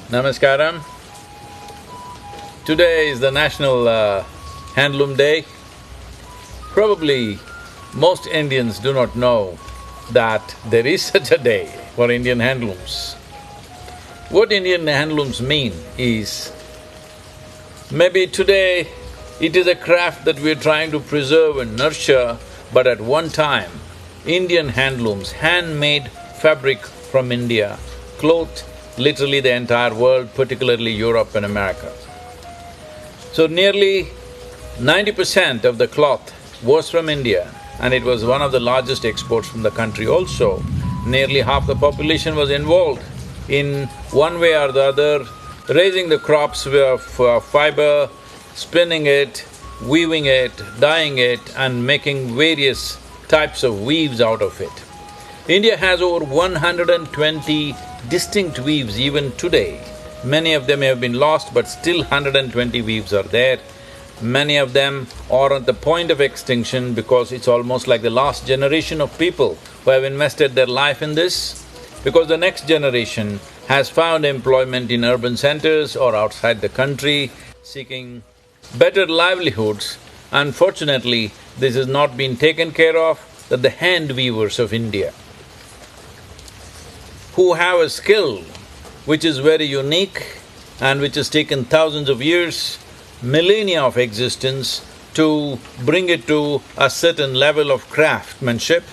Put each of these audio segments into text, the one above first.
Namaskaram. Today is the National Handloom Day. Probably most Indians do not know that there is such a day for Indian handlooms. What Indian handlooms mean is, maybe today it is a craft that we're trying to preserve and nurture, but at one time, Indian handlooms, handmade fabric from India, clothed literally the entire world, particularly Europe and America. So nearly 90% of the cloth was from India, and it was one of the largest exports from the country also. Nearly half the population was involved in one way or the other, raising the crops of fiber, spinning it, weaving it, dyeing it, and making various types of weaves out of it. India has over 120 distinct weaves even today. Many of them have been lost, but still 120 weaves are there. Many of them are at the point of extinction because it's almost like the last generation of people who have invested their life in this, because the next generation has found employment in urban centers or outside the country, seeking better livelihoods. Unfortunately, this has not been taken care of, that the hand weavers of India, who have a skill which is very unique and which has taken thousands of years, millennia of existence, to bring it to a certain level of craftsmanship,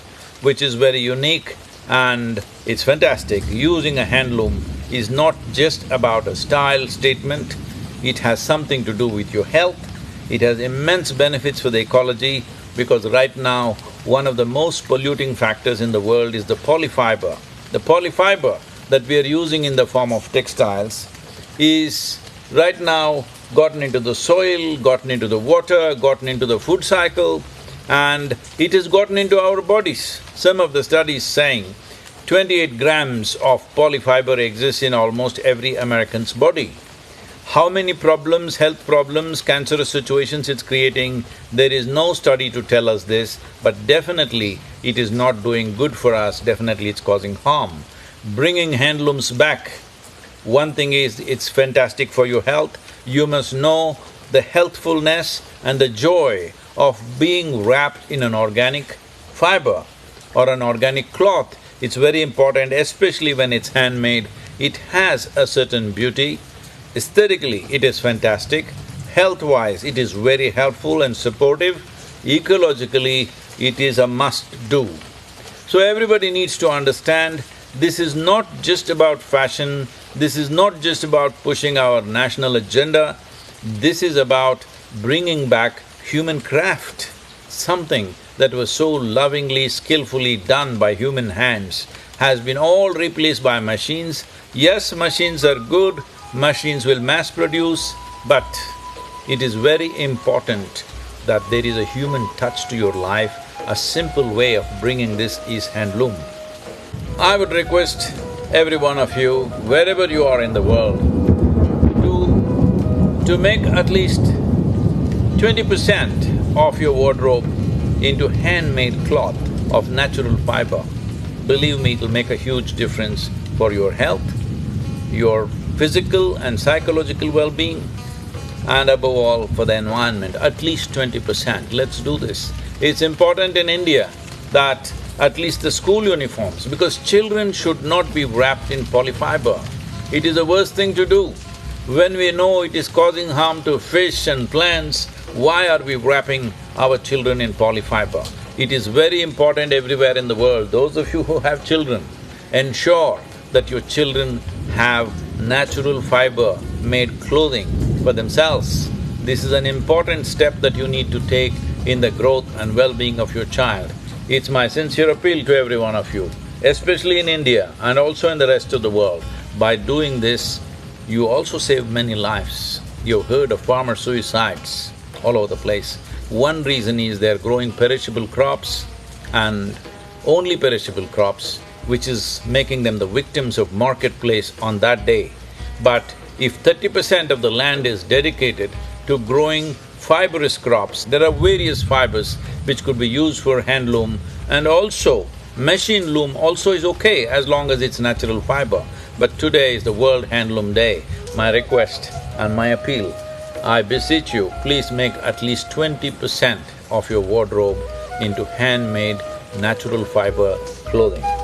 which is very unique and it's fantastic. Using a handloom is not just about a style statement, it has something to do with your health. It has immense benefits for the ecology, because right now, one of the most polluting factors in the world is the polyfiber. The polyfiber that we are using in the form of textiles is right now gotten into the soil, gotten into the water, gotten into the food cycle, and it has gotten into our bodies. Some of the studies saying 28 grams of polyfiber exists in almost every American's body. How many problems, health problems, cancerous situations it's creating, there is no study to tell us this, but definitely it is not doing good for us, definitely it's causing harm. Bringing handlooms back, one thing is, it's fantastic for your health. You must know the healthfulness and the joy of being wrapped in an organic fiber or an organic cloth. It's very important, especially when it's handmade. It has a certain beauty. Aesthetically, it is fantastic. Health-wise, it is very helpful and supportive. Ecologically, it is a must-do. So everybody needs to understand, this is not just about fashion, this is not just about pushing our national agenda, this is about bringing back human craft, something that was so lovingly, skillfully done by human hands, has been all replaced by machines. Yes, machines are good, machines will mass produce, but it is very important that there is a human touch to your life. A simple way of bringing this is handloom. I would request every one of you, wherever you are in the world, to make at least 20% of your wardrobe into handmade cloth of natural fiber. Believe me, it'll make a huge difference for your health, your physical and psychological well-being, and above all, for the environment, at least 20%. Let's do this. It's important in India that at least the school uniforms, because children should not be wrapped in polyfiber. It is the worst thing to do. When we know it is causing harm to fish and plants, why are we wrapping our children in polyfiber? It is very important everywhere in the world. Those of you who have children, ensure that your children have natural fiber made clothing for themselves. This is an important step that you need to take in the growth and well-being of your child. It's my sincere appeal to every one of you, especially in India and also in the rest of the world. By doing this, you also save many lives. You've heard of farmer suicides all over the place. One reason is they're growing perishable crops, and only perishable crops, which is making them the victims of marketplace on that day. But if 30% of the land is dedicated to growing fibrous crops, there are various fibers which could be used for handloom, and also machine loom also is okay as long as it's natural fiber. But today is the World Handloom Day. My request and my appeal, I beseech you, please make at least 20% of your wardrobe into handmade, natural fiber clothing.